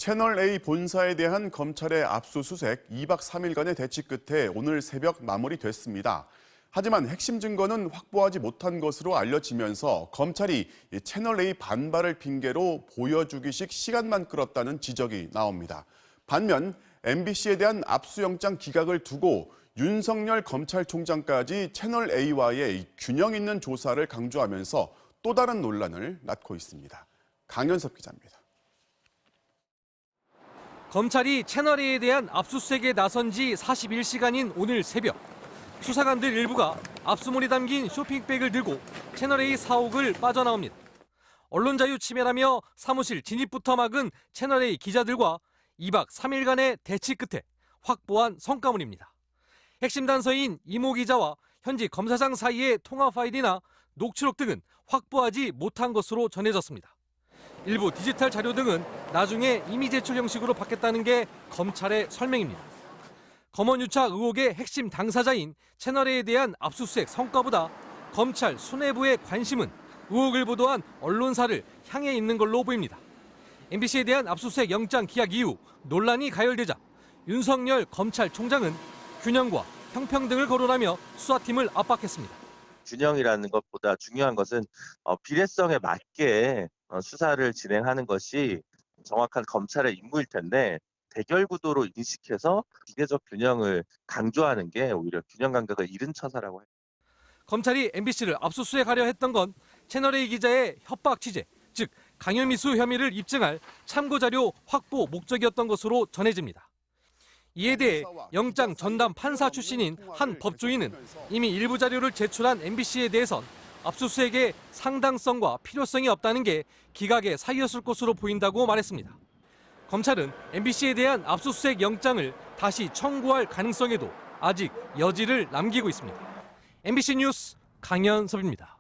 채널A 본사에 대한 검찰의 압수수색 2박 3일간의 대치 끝에 오늘 새벽 마무리됐습니다. 하지만 핵심 증거는 확보하지 못한 것으로 알려지면서 검찰이 채널A 반발을 핑계로 보여주기식 시간만 끌었다는 지적이 나옵니다. 반면 MBC에 대한 압수영장 기각을 두고 윤석열 검찰총장까지 채널A와의 균형 있는 조사를 강조하면서 또 다른 논란을 낳고 있습니다. 강현섭 기자입니다. 검찰이 채널A에 대한 압수수색에 나선 지 41시간인 오늘 새벽, 수사관들 일부가 압수물이 담긴 쇼핑백을 들고 채널A 사옥을 빠져나옵니다. 언론 자유 침해라며 사무실 진입부터 막은 채널A 기자들과 2박 3일간의 대치 끝에 확보한 성과물입니다. 핵심 단서인 이모 기자와 현직 검사장 사이의 통화 파일이나 녹취록 등은 확보하지 못한 것으로 전해졌습니다. 일부 디지털 자료 등은 나중에 이미 제출 형식으로 받겠다는 게 검찰의 설명입니다. 검언유착 의혹의 핵심 당사자인 채널A에 대한 압수수색 성과보다 검찰 수뇌부의 관심은 의혹을 보도한 언론사를 향해 있는 걸로 보입니다. MBC에 대한 압수수색 영장 기각 이후 논란이 가열되자 윤석열 검찰총장은 균형과 평평등을 거론하며 수사팀을 압박했습니다. 균형이라는 것보다 중요한 것은 비례성에 맞게 수사를 진행하는 것이 정확한 검찰의 임무일 텐데 대결 구도로 인식해서 비례적 균형을 강조하는 게 오히려 균형 감각을 잃은 처사라고 해요. 검찰이 MBC를 압수수색하려 했던 건 채널A 기자의 협박 취재, 즉 강요미수 혐의를 입증할 참고자료 확보 목적이었던 것으로 전해집니다. 이에 대해 영장 전담 판사 출신인 한 법조인은 이미 일부 자료를 제출한 MBC에 대해선 압수수색의 상당성과 필요성이 없다는 게 기각의 사유였을 것으로 보인다고 말했습니다. 검찰은 MBC에 대한 압수수색 영장을 다시 청구할 가능성에도 아직 여지를 남기고 있습니다. MBC 뉴스 강현섭입니다.